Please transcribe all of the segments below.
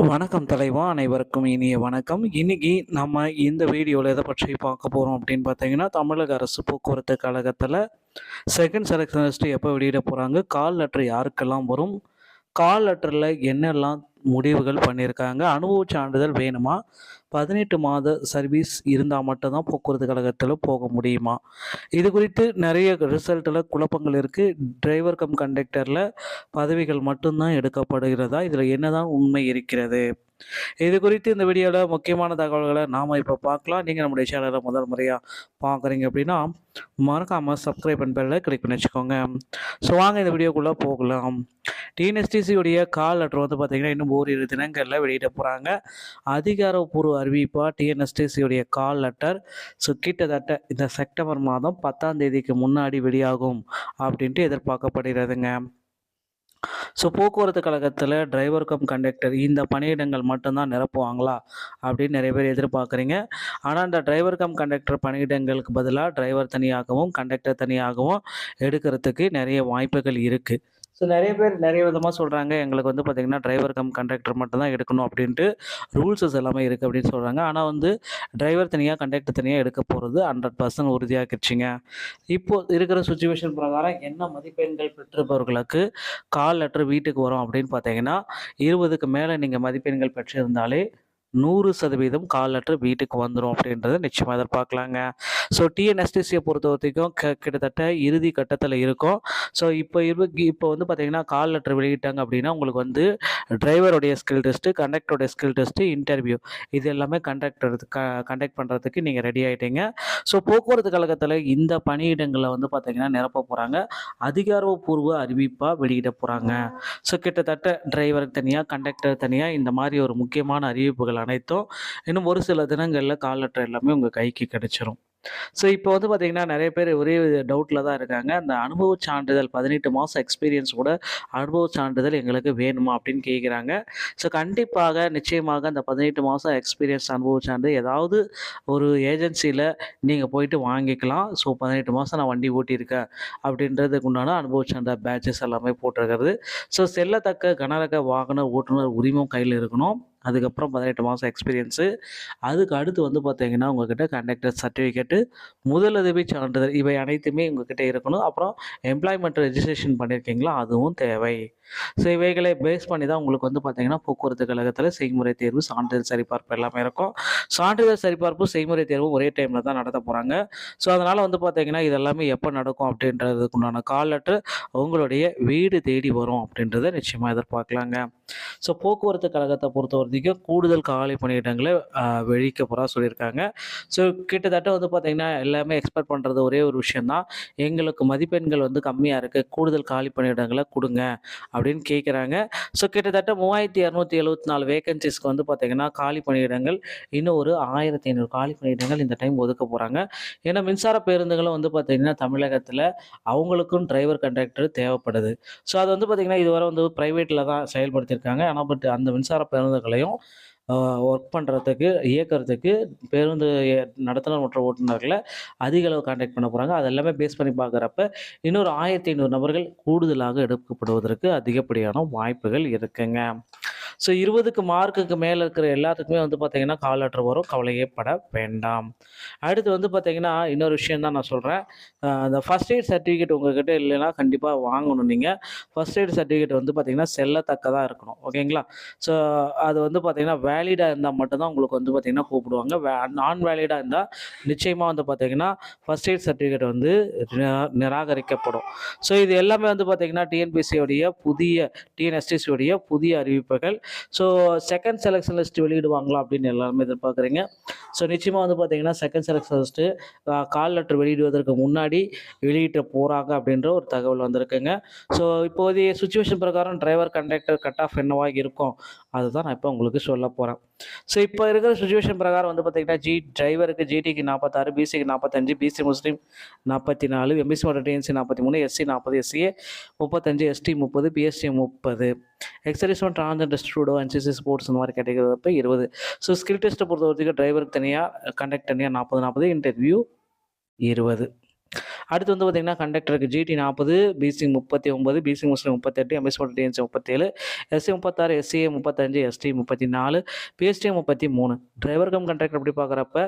வணக்கம் தலைவா, அனைவருக்கும் இனிய வணக்கம். இன்னைக்கு நம்ம இந்த வீடியோவில் எதை பற்றி பார்க்க போகிறோம் அப்படின்னு பார்த்தீங்கன்னா, தமிழக அரசு போக்குவரத்து கழகத்தில் செகண்ட் செலக்ஷன் லிஸ்ட்டு எப்போ வெளியிட போகிறாங்க, கால் லெட்டர் யாருக்கெல்லாம் வரும், கால் லெட்டரில் என்னெல்லாம் முடிவுகள் பண்ணியிருக்காங்க, அனுபவச் சான்றிதழ் வேணுமா, 18 மாத சர்வீஸ் இருந்தால் மட்டும்தான் போக்குவரத்து கழகத்தில் போக முடியுமா, இது குறித்து நிறைய ரிசல்ட்டில் குழப்பங்கள் இருக்குது. டிரைவர் கம் கண்டக்டரில் பதவிகள் மட்டும்தான் எடுக்கப்படுகிறதா, இதில் என்னதான் உண்மை இருக்கிறது, இது குறித்து இந்த வீடியோவில் முக்கியமான தகவல்களை நாம் இப்போ பார்க்கலாம். நீங்கள் நம்முடைய சேனலை முதல் முறையாக பார்க்குறீங்க அப்படின்னா மறக்காமல் சப்ஸ்கிரைப் பண்ண பெல்லை கிளிக் பண்ணி வச்சுக்கோங்க. ஸோ வாங்க இந்த வீடியோக்குள்ளே போகலாம். டிஎன்எஸ்டிசியுடைய கால் லெட்டர் வந்து பார்த்திங்கன்னா இன்னும் ஓரிரு தினங்களில் வெளியிட போகிறாங்க. அதிகாரப்பூர்வ அறிவிப்பாக டிஎன்எஸ்டிசியுடைய கால் லெட்டர் ஸோ கிட்டத்தட்ட இந்த செப்டம்பர் மாதம் 10ஆம் தேதிக்கு முன்னாடி வெளியாகும் அப்படின்ட்டு எதிர்பார்க்கப்படுகிறதுங்க. ஸோ போக்குவரத்து கழகத்தில் டிரைவர் கம் கண்டக்டர் இந்த பணியிடங்கள் மட்டும்தான் நிரப்புவாங்களா அப்படின்னு நிறைய பேர் எதிர்பார்க்குறீங்க. ஆனால் இந்த டிரைவர் கம் கண்டக்டர் பணியிடங்களுக்கு பதிலாக டிரைவர் தனியாகவும் கண்டக்டர் தனியாகவும் எடுக்கிறதுக்கு நிறைய வாய்ப்புகள் இருக்குது. ஸோ நிறைய பேர் நிறைய விதமாக சொல்கிறாங்க, எங்களுக்கு வந்து பார்த்திங்கன்னா டிரைவர் கம் கண்டக்டர் மட்டும்தான் எடுக்கணும் அப்படின்ட்டு ரூல்ஸஸ் எல்லாமே இருக்குது அப்படின்னு சொல்கிறாங்க. ஆனால் வந்து டிரைவர் தனியாக கண்டக்டர் தனியாக எடுக்க போகிறது 100% உறுதியாகிடுச்சிங்க. இப்போது இருக்கிற சுச்சுவேஷன் பிரகாரம் என்ன மதிப்பெண்கள் பெற்றிருப்பவர்களுக்கு கால் லெட்டர் வீட்டுக்கு வரும் அப்படின்னு பார்த்தீங்கன்னா, 20க்கு மேலே நீங்கள் மதிப்பெண்கள் பெற்றிருந்தாலே 100% கால் லெட்டர் வீட்டுக்கு வந்துடும் அப்படின்றத நிச்சயமாக எதிர்பார்க்கலாங்க. ஸோ டிஎன்எஸ்டிசியை பொறுத்த வரைக்கும் கிட்டத்தட்ட இறுதி கட்டத்தில் இருக்கும். ஸோ இப்போ வந்து பார்த்திங்கன்னா கால் லெட்டர் வெளியிட்டாங்க அப்படின்னா உங்களுக்கு வந்து டிரைவருடைய ஸ்கில் டெஸ்ட்டு, கண்டக்டருடைய ஸ்கில் டெஸ்ட்டு, இன்டர்வியூ இது எல்லாமே கண்டக்ட் பண்ணுறதுக்கு நீங்கள் ரெடி ஆகிட்டீங்க. ஸோ போக்குவரத்து கழகத்தில் இந்த பணியிடங்களை வந்து பார்த்திங்கன்னா நிரப்ப போகிறாங்க. அதிகாரப்பூர்வ அறிவிப்பாக வெளியிட போகிறாங்க. ஸோ கிட்டத்தட்ட டிரைவருக்கு தனியாக, கண்டக்டர் தனியாக இந்த மாதிரி ஒரு முக்கியமான அறிவிப்புகள் அனைத்தும் இன்னும் ஒரு சில தினங்களில் கால் லெட்டர் எல்லாமே உங்கள் கைக்கு கிடைச்சிரும். ஸோ இப்போ வந்து பார்த்திங்கன்னா நிறைய பேர் ஒரே டவுட்டில் தான் இருக்காங்க. அந்த அனுபவ சான்றிதழ் 18 மாதம் எக்ஸ்பீரியன்ஸ் கூட அனுபவ சான்றிதழ் எங்களுக்கு வேணுமா அப்படின்னு கேட்குறாங்க. ஸோ கண்டிப்பாக நிச்சயமாக அந்த 18 மாதம் எக்ஸ்பீரியன்ஸ் அனுபவ சான்றிதழ் ஏதாவது ஒரு ஏஜென்சியில் நீங்கள் போயிட்டு வாங்கிக்கலாம். ஸோ 18 மாதம் நான் வண்டி ஓட்டியிருக்கேன் அப்படின்றதுக்கு உண்டான அனுபவ சான்றிதழ் பேட்சஸ் எல்லாமே போட்டிருக்கிறது. ஸோ செல்லத்தக்க கனரக வாகன ஓட்டுநர் உரிமம் கையில் இருக்கணும். அதுக்கப்புறம் 18 மாதம் எக்ஸ்பீரியன்ஸு. அதுக்கு அடுத்து வந்து பார்த்திங்கன்னா உங்கள்கிட்ட கண்டக்டர் சர்டிஃபிகேட்டு, முதலுதவி சான்றிதழ் இவை அனைத்துமே உங்கள்கிட்ட இருக்கணும். அப்புறம் எம்ப்ளாய்மெண்ட் ரெஜிஸ்ட்ரேஷன் பண்ணியிருக்கீங்களா அதுவும் தேவை. ஸோ இவைகளை பேஸ் பண்ணி தான் உங்களுக்கு வந்து பார்த்திங்கன்னா போக்குவரத்து கழகத்தில் செய்முறை தேர்வு, சான்றிதழ் சரிபார்ப்பு எல்லாமே இருக்கும். சான்றிதழ் சரிபார்ப்பு, செய்முறை தேர்வு ஒரே டைமில் தான் நடத்த போகிறாங்க. ஸோ அதனால் வந்து பார்த்திங்கன்னா இதெல்லாமே எப்போ நடக்கும் அப்படின்றதுக்கு உண்டான கால் லெட்டர் உங்களுடைய வீடு தேடி வரும் அப்படின்றத நிச்சயமாக எதிர்பார்க்கலாங்க. ஸோ போக்குவரத்து கழகத்தை பொறுத்த வரைக்கும் கூடுதல் காலி பணியிடங்களை வெளியிக்க போகிறா சொல்லியிருக்காங்க. ஸோ கிட்டத்தட்ட வந்து பார்த்திங்கன்னா எல்லாமே எக்ஸ்பெக்ட் பண்ணுறது ஒரே ஒரு விஷயந்தான், எங்களுக்கு மதிப்பெண்கள் வந்து கம்மியாக இருக்குது, கூடுதல் காலி பணியிடங்களை கொடுங்க அப்படின்னு கேட்குறாங்க. ஸோ கிட்டத்தட்ட 3274 வேகன்சிஸ்க்கு வந்து பார்த்திங்கன்னா காலி பணியிடங்கள் இன்னும் ஒரு 1500 காலி பணியிடங்கள் இந்த டைம் ஒதுக்க போகிறாங்க. ஏன்னா மின்சார பேருந்துகளும் வந்து பார்த்திங்கன்னா தமிழகத்தில் அவங்களுக்கும் டிரைவர் கண்டக்டர் தேவைப்படுது. ஸோ அது வந்து பார்த்திங்கன்னா இதுவரை வந்து ப்ரைவேட்டில் தான் செயல்படுத்தியிருக்காங்க. ஆனால் பட் அந்த மின்சார பேருந்துகளையும் ஒர்க் பண்ணுறதுக்கு, இயக்கிறதுக்கு பேருந்து நடத்துனர் மற்ற ஓட்டுநர்களை அதிக அளவு கான்டாக்ட் பண்ண போகிறாங்க. அது எல்லாமே பேஸ் பண்ணி பார்க்குறப்ப இன்னொரு 1500 நபர்கள் கூடுதலாக எடுக்கப்படுவதற்கு அதிகப்படியான வாய்ப்புகள் இருக்குங்க. ஸோ 20க்கு மார்க்குக்கு மேலே இருக்கிற எல்லாத்துக்குமே வந்து பார்த்திங்கன்னா கால் லெட்டர் வரும், கவலையே பட வேண்டாம். அடுத்து வந்து பார்த்திங்கன்னா இன்னொரு விஷயம் தான் நான் சொல்கிறேன். அந்த ஃபஸ்ட் எய்ட் சர்டிஃபிகேட் உங்கள்கிட்ட இல்லைன்னா கண்டிப்பாக வாங்கணும். நீங்கள் ஃபஸ்ட் எய்ட் சர்டிஃபிகேட் வந்து பார்த்திங்கன்னா செல்லத்தக்கதாக இருக்கணும், ஓகேங்களா. ஸோ அது வந்து பார்த்திங்கன்னா வேலிடாக இருந்தால் மட்டும்தான் உங்களுக்கு வந்து பார்த்திங்கன்னா கூப்பிடுவாங்க. நான் வேலிடாக இருந்தால் நிச்சயமாக வந்து பார்த்திங்கன்னா ஃபஸ்ட் எய்ட் சர்டிஃபிகேட் வந்து நிராகரிக்கப்படும். ஸோ இது எல்லாமே வந்து பார்த்திங்கன்னா டிஎன்எஸ்டிசியோடைய புதிய அறிவிப்புகள். ஸோ செகண்ட் செலெக்ஷன் லிஸ்ட் வெளியிடுவாங்களா அப்படின்னு எல்லாருமே எதிர்பார்க்குறீங்க. ஸோ நிச்சயமாக வந்து பார்த்திங்கன்னா second selection list call letter வெளியிடுவதற்கு முன்னாடி வெளியிட்ட போகிறாங்க அப்படின்ற ஒரு தகவல் வந்திருக்குங்க. ஸோ இப்போதைய சுச்சுவேஷன் பிரகாரம் டிரைவர் கண்டக்டர் கட் ஆஃப் என்னவாக இருக்கும் அதுதான் நான் இப்போ உங்களுக்கு சொல்ல போகிறேன். ஸோ இப்போ இருக்கிற சுச்சுவேஷன் பிரகாரம் வந்து பார்த்திங்கன்னா டிரைவருக்கு ஜிடிக்கு 46, பிசிக்கு 45, பிசி முஸ்லீம் 44, எம்பிசி மற்றும் DNC 43, SC 40, SCA 35, ST 30, PST 30, ex servicemen transgender ஸ்டூடோ, என்சிசி ஸ்போர்ட்ஸ் இந்த மாதிரி கேட்டகரி 20. ஸோ ஸ்கில் டெஸ்ட்டை பொறுத்த வரைக்கும் டிரைவருக்கு தனியாக, கண்டக்டர் தனியாக 40, இன்டர்வியூ 20. அடுத்து வந்து பார்த்தீங்கன்னா கண்டக்டருக்கு ஜிடி 40, பிசி 39, பிசி முஸ்லிம் 38, MS DNC 37, SC 36, SCA 35, ST 34, PST 33. Driver cum conductor அப்படி பார்க்குறப்ப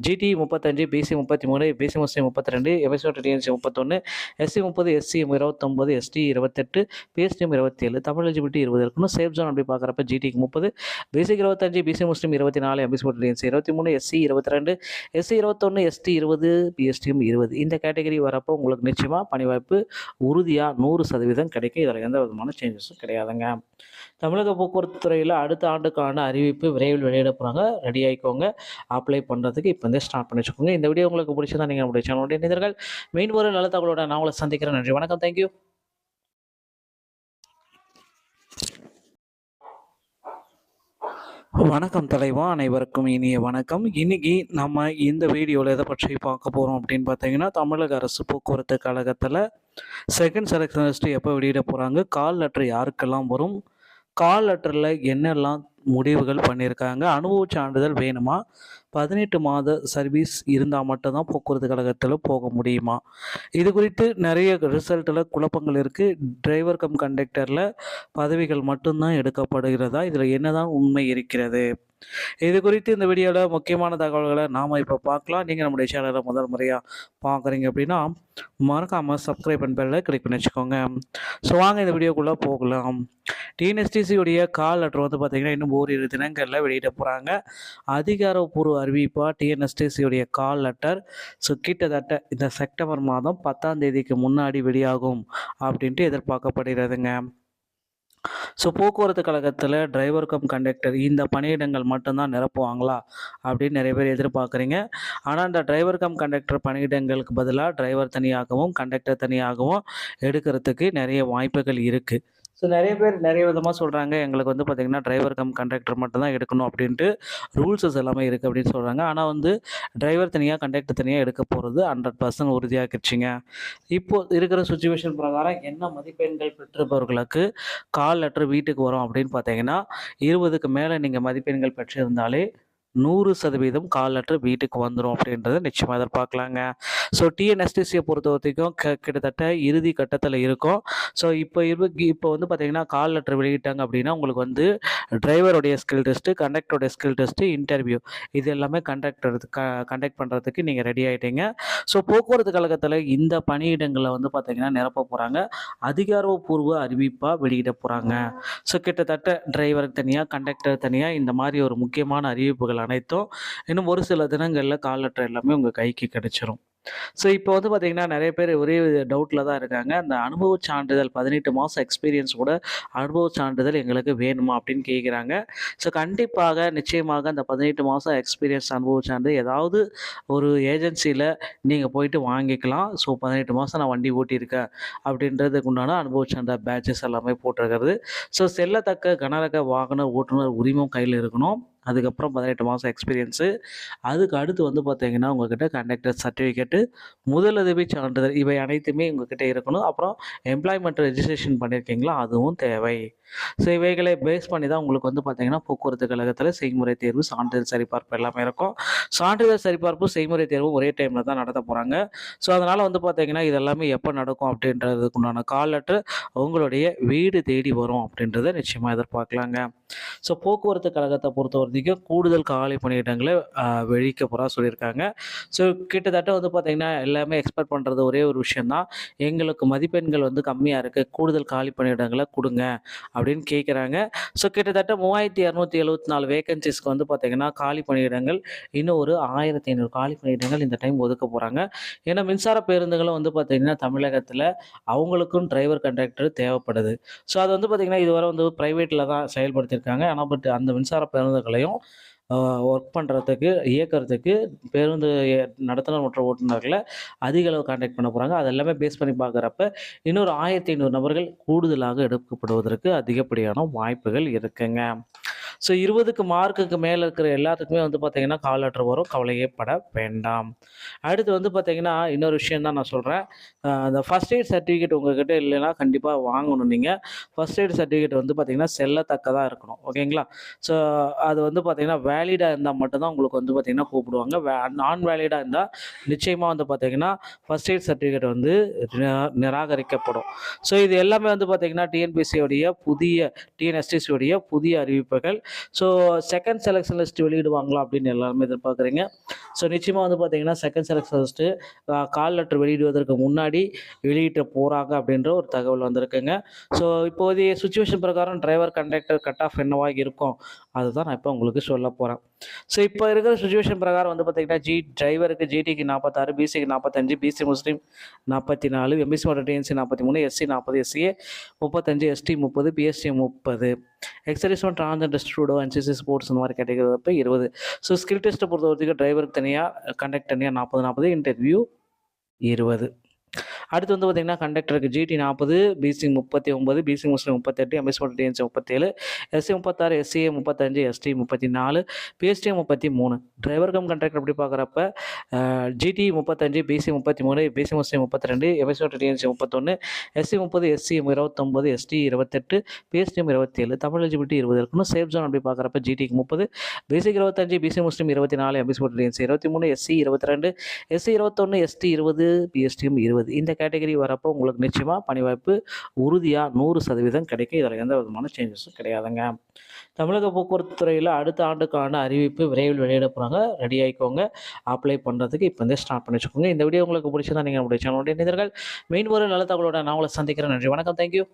ஜிடி 35, பிசி 33, பிசி முஸ்லிம் 32, MS DNC 31, SC 30, SC 29, ST 28, PSTM 27. Tamil eligibility 20 இருக்கணும். சேஃப் ஜோன் அப்படி பார்க்குறப்ப ஜிடிக்கு 30, பிசிக்கு 25, பிசி முஸ்லிம் 24, MS DNC 23, SC 22, SC 21, ST 20, PSTM 20. இந்த கேட்டகரி வரப்போ உங்களுக்கு நிச்சயமாக பணி வாய்ப்பு உறுதியாக 100% கிடைக்கும். இதில் எந்த விதமான சேஞ்சஸும் கிடையாதுங்க. தமிழக போக்குவரத்து துறையில் அடுத்த ஆண்டுக்கான அறிவிப்பு விரைவில் வெளியிட போகிறாங்க. ரெடி ஆகிக்கோங்க. அப்ளை பண்ணுறதுக்கு இப்போ வந்து ஸ்டார்ட் பண்ணி வச்சுக்கோங்க. இந்த வீடியோ உங்களுக்கு பிடிச்சதா நீங்கள் நம்முடைய சேனலுடைய இணைந்தீர்கள். மெயின் ஒரு நல்ல தகவலோட நான் உங்களை சந்திக்கிறேன். நன்றி, வணக்கம், தேங்க்யூ. வணக்கம் தலைவா, அனைவருக்கும் இனிய வணக்கம். இன்னைக்கு நம்ம இந்த வீடியோவில் எதை பற்றி பார்க்க போகிறோம் அப்படின்னு பார்த்தீங்கன்னா, தமிழக அரசு போக்குவரத்து கழகத்தில் செகண்ட் செலக்ஷன் லிஸ்ட் எப்போ வெளியிட போகிறாங்க, கால் லெட்டர் யாருக்கெல்லாம் வரும், கால் லெட்டரில் என்னெல்லாம் முடிவுகள் பண்ணியிருக்காங்க, அனுபவ சான்றிதழ் வேணுமா, 18 மாத சர்வீஸ் இருந்தால் மட்டும்தான் போக்குவரத்து கழகத்தில் போக முடியுமா, இது குறித்து நிறைய ரிசல்ட்டில் குழப்பங்கள் இருக்குது. டிரைவர் கம் கண்டக்டரில் பதவிகள் மட்டும்தான் எடுக்கப்படுகிறதா, இதில் என்னதான் உண்மை இருக்கிறது, இது குறித்து இந்த வீடியோவில் முக்கியமான தகவல்களை நாம் இப்போ பார்க்கலாம். நீங்கள் நம்முடைய சேனலை முதல் முறையாக பார்க்குறீங்க அப்படின்னா மறக்காமல் சப்ஸ்கிரைப் பண்ண பெல்லில் கிளிக் பண்ணி வச்சுக்கோங்க. ஸோ வாங்க இந்த வீடியோக்குள்ளே போகலாம். டிஎன்எஸ்டிசியுடைய கால் லெட்டர் வந்து பார்த்திங்கன்னா இன்னும் ஓரிரு தினங்களில் வெளியிட போகிறாங்க. அதிகாரப்பூர்வ அறிவிப்பாக டிஎன்எஸ்டிசியுடைய கால் லெட்டர் ஸோ கிட்டத்தட்ட இந்த செப்டம்பர் மாதம் 10ஆம் தேதிக்கு முன்னாடி வெளியாகும் அப்படின்ட்டு எதிர்பார்க்கப்படுகிறதுங்க. ஸோ போக்குவரத்து கழகத்தில் டிரைவர் கம் கண்டக்டர் இந்த பணியிடங்கள் மட்டும்தான் நிரப்புவாங்களா அப்படின்னு நிறைய பேர் எதிர்பார்க்குறீங்க. ஆனால் இந்த டிரைவர் கம் கண்டக்டர் பணியிடங்களுக்கு பதிலாக டிரைவர் தனியாகவும் கண்டக்டர் தனியாகவும் எடுக்கிறதுக்கு நிறைய வாய்ப்புகள் இருக்குது. ஸோ நிறைய பேர் நிறைய விதமாக சொல்கிறாங்க, எங்களுக்கு வந்து பார்த்திங்கன்னா டிரைவர் கம் கண்டக்டர் மட்டும்தான் எடுக்கணும் அப்படின்ட்டு ரூல்ஸஸ் எல்லாமே இருக்குது அப்படின்னு சொல்கிறாங்க. ஆனால் வந்து டிரைவர் தனியாக கண்டக்டர் தனியாக எடுக்க போகிறது 100% உறுதியாகிடுச்சிங்க. இப்போது இருக்கிற சுச்சுவேஷன் பிரகாரம் என்ன மதிப்பெண்கள் பெற்றிருப்பவர்களுக்கு கால் லெட்டர் வீட்டுக்கு வரும் அப்படின்னு பார்த்தீங்கன்னா, 20க்கு மேலே நீங்கள் மதிப்பெண்கள் பெற்றிருந்தாலே 100% கால் லெட்டர் வீட்டுக்கு வந்துடும் அப்படின்றத நிச்சயமாக எதிர்பார்க்கலாங்க. ஸோ டிஎன்எஸ்டிசியை பொறுத்த வரைக்கும் கிட்டத்தட்ட இறுதி கட்டத்தில் இருக்கும். ஸோ இப்போ வந்து பார்த்திங்கன்னா கால் லெட்டர் வெளியிட்டாங்க அப்படின்னா உங்களுக்கு வந்து டிரைவருடைய ஸ்கில் டெஸ்ட்டு, கண்டக்டருடைய ஸ்கில் டெஸ்ட்டு, இன்டர்வியூ இது எல்லாமே கண்டக்ட் பண்ணுறதுக்கு நீங்கள் ரெடி ஆகிட்டீங்க. ஸோ போக்குவரத்து கழகத்தில் இந்த பணியிடங்களை வந்து பார்த்திங்கன்னா நிரப்ப போகிறாங்க. அதிகாரப்பூர்வ அறிவிப்பாக வெளியிட போகிறாங்க. ஸோ கிட்டத்தட்ட டிரைவருக்கு தனியாக கண்டக்டர் தனியாக இந்த மாதிரி ஒரு முக்கியமான அறிவிப்புகள் அனைத்தும் இன்னும் ஒரு சில தினங்களில் கால் லெட்டர் எல்லாமே உங்கள் கைக்கு கிடைச்சிரும். ஸோ இப்போ வந்து பார்த்திங்கன்னா நிறைய பேர் ஒரே டவுட்டில் தான் இருக்காங்க. அந்த அனுபவ சான்றிதழ் 18 மாதம் எக்ஸ்பீரியன்ஸ் கூட அனுபவ சான்றிதழ் எங்களுக்கு வேணுமா அப்படின்னு கேட்குறாங்க. ஸோ கண்டிப்பாக நிச்சயமாக அந்த 18 மாதம் எக்ஸ்பீரியன்ஸ் அனுபவ சான்றிதழ் ஏதாவது ஒரு ஏஜென்சியில் நீங்கள் போயிட்டு வாங்கிக்கலாம். ஸோ 18 மாதம் நான் வண்டி ஓட்டியிருக்கேன் அப்படின்றதுக்கு உண்டான அனுபவ சான்றிதழ் பேட்சஸ் எல்லாமே போட்டிருக்கிறது. ஸோ செல்லத்தக்க கனரக வாகன ஓட்டுநர் உரிமம் கையில் இருக்கணும். அதுக்கப்புறம் 18 மாதம் எக்ஸ்பீரியன்ஸு. அதுக்கு அடுத்து வந்து பார்த்திங்கன்னா உங்கள்கிட்ட கண்டக்டர் சர்டிஃபிகேட்டு, முதலுதவி சான்றிதழ் இவை அனைத்துமே உங்கள்கிட்ட இருக்கணும். அப்புறம் எம்ப்ளாய்மெண்ட் ரெஜிஸ்ட்ரேஷன் பண்ணியிருக்கீங்களா அதுவும் தேவை. ஸோ இவைகளை பேஸ் பண்ணி தான் உங்களுக்கு வந்து பார்த்திங்கன்னா போக்குவரத்து கழகத்தில் செய்முறை தேர்வு, சான்றிதழ் சரிபார்ப்பு எல்லாமே இருக்கும். சான்றிதழ் சரிபார்ப்பு, செய்முறை தேர்வு ஒரே டைமில் தான் நடத்த போகிறாங்க. ஸோ அதனால் வந்து பார்த்திங்கன்னா இது எல்லாமே எப்போ நடக்கும் அப்படின்றதுக்கு உண்டான கால் லெட்டர் உங்களுடைய வீடு தேடி வரும் அப்படின்றத நிச்சயமாக எதிர்பார்க்கலாங்க. ஸோ போக்குவரத்து கழகத்தை பொறுத்த வரைக்கும் கூடுதல் காலி பணியிடங்களை வெளியிக்க போகிறா சொல்லியிருக்காங்க. ஸோ கிட்டத்தட்ட வந்து பார்த்திங்கன்னா எல்லாமே எக்ஸ்பெக்ட் பண்ணுறது ஒரே ஒரு விஷயந்தான், எங்களுக்கு மதிப்பெண்கள் வந்து கம்மியாக இருக்குது, கூடுதல் காலி பணியிடங்களை கொடுங்க அப்படின்னு கேட்குறாங்க. ஸோ கிட்டத்தட்ட 3274 வேகன்சிஸ்க்கு வந்து பார்த்திங்கன்னா காலி பணியிடங்கள் இன்னும் ஒரு 1500 காலி பணியிடங்கள் இந்த டைம் ஒதுக்க போகிறாங்க. ஏன்னா மின்சார பேருந்துகளும் வந்து பார்த்திங்கன்னா தமிழகத்தில் அவங்களுக்கும் டிரைவர் கண்டக்டர் தேவைப்படுது. ஸோ அது வந்து பார்த்திங்கன்னா இதுவரை வந்து ப்ரைவேட்டில் தான் செயல்படுத்தியிருக்காங்க. ஆனால் பட் அந்த மின்சார பேருந்துகளையும் ஒர்க் பண்ணுறதுக்கு, இயக்கிறதுக்கு பேருந்து நடத்துனர் மற்றும் ஓட்டுநர்களை அதிக அளவு கான்டாக்ட் பண்ண போகிறாங்க. அது எல்லாமே பேஸ் பண்ணி பார்க்குறப்ப இன்னொரு 1500 நபர்கள் கூடுதலாக எடுக்கப்படுவதற்கு அதிகப்படியான வாய்ப்புகள் இருக்குங்க. ஸோ 20க்கு மார்க்குக்கு மேலே இருக்கிற எல்லாத்துக்குமே வந்து பார்த்தீங்கன்னா கால் லெட்டர் வரும். கவலையே பட வேண்டாம். அடுத்து வந்து பார்த்தீங்கன்னா, இன்னொரு விஷயம் தான் நான் சொல்றேன். அந்த ஃபர்ஸ்ட் எய்ட் சர்டிஃபிகேட் உங்ககிட்ட இல்லைன்னா கண்டிப்பா வாங்கணும் நீங்க. ஃபர்ஸ்ட் எய்ட் சர்டிஃபிகேட் வந்து பார்த்தீங்கன்னா, செல்லத்தக்கதா இருக்கணும். ஓகேங்களா? ஸோ அது வந்து பார்த்தீங்கன்னா, வேலிடா இருந்தா மட்டும் தான் உங்களுக்கு வந்து பார்த்தீங்கன்னா கூப்பிடுவாங்க. நான் வேலிடா இருந்தா நிச்சயமா வந்து பார்த்தீங்கன்னா, ஃபர்ஸ்ட் எய்ட் சர்டிஃபிகேட் வந்து நிராகரிக்கப்படும். ஸோ இது எல்லாமே வந்து பார்த்தீங்கன்னா, டிஎன்எஸ்டிசியோடைய புதிய அறிவிப்புகள். ஸோ செகண்ட் செலக்ஷன் லிஸ்ட் வெளியிடுவாங்களா அப்படின்னு எல்லாருமே எதிர்பார்க்குறீங்க. ஸோ நிச்சயமா வந்து பார்த்தீங்கன்னா, second selection list call letter வெளியிடுவதற்கு முன்னாடி வெளியிட போறாங்க அப்படின்ற ஒரு தகவல் வந்திருக்குங்க. ஸோ இப்போதைய சிச்சுவேஷன் பிரகாரம் டிரைவர், கண்டக்டர் கட் ஆஃப் என்னவா இருக்கும்? அதுதான் நான் இப்போ உங்களுக்கு சொல்ல போறேன். ஸோ இப்போ இருக்கிற சிச்சுவேஷன் பிரகாரம் வந்து பார்த்தீங்கன்னா, டிரைவருக்கு ஜிடிக்கு 46, பிசிக்கு 45, பிசி முஸ்லீம் 44, எம்பிசி மற்றும் DNC 43, SC 40, SCA 35, ST 30, PST 30, ex service மற்றும் டிரான்ஸ்ஜெண்டர் ஸ்டூடோ, என்சிசி ஸ்போர்ட்ஸ் இந்த மாதிரி கேட்டகரி 20. ஸோ ஸ்கில் டெஸ்ட்டை பொறுத்த வரைக்கும் டிரைவருக்கு தனியாக, கண்டக்டர் தனியாக 40, இன்டர்வியூ 20. அடுத்து வந்து பார்த்தீங்கன்னா, கண்டக்டருக்கு ஜிடி 40, பிசி 39, பிசி முஸ்லீம் 38, எம்பிசி மற்றும் DNC 37, SC 36, SCA 35, ST 34, PST 33. Driver cum conductor அப்படி பார்க்குறப்ப ஜிடி 35, பிசி 33, பிசி முஸ்லீம் 32, எம்பிசி மற்றும் DNC 31, SC 30, SC 29, ST 28, PSTM 27. Tamil eligibility 20 இருக்கணும். சேஃப் ஜோன் அப்படி பார்க்குறப்ப ஜிடிக்கு 30, பிசிக்கு 25, பிசி முஸ்லீம் 24, எம்பிசி மற்றும் DNC 23, SC 22, SC 21, ST 20, PSTM 20. இந்த கேட்டகரி வரப்போ உங்களுக்கு நிச்சயமாக பணி வாய்ப்பு உறுதியாக 100% கிடைக்கும். இதில் எந்த விதமான சேஞ்சஸும் கிடையாதுங்க. தமிழக போக்குவரத்து துறையில் அடுத்த ஆண்டுக்கான அறிவிப்பு விரைவில் வெளியிட போகிறாங்க. ரெடி ஆகிக்கோங்க. அப்ளை பண்ணுறதுக்கு இப்போ வந்து ஸ்டார்ட் பண்ணி வச்சுக்கோங்க. இந்த வீடியோ உங்களுக்கு பிடிச்சதா நீங்கள் நம்முடைய சேனலுடைய இணைந்தீர்கள். மெயின் ஒரு நல்ல தகவலோட நான் உங்களை சந்திக்கிறேன். நன்றி, வணக்கம், தேங்க்யூ.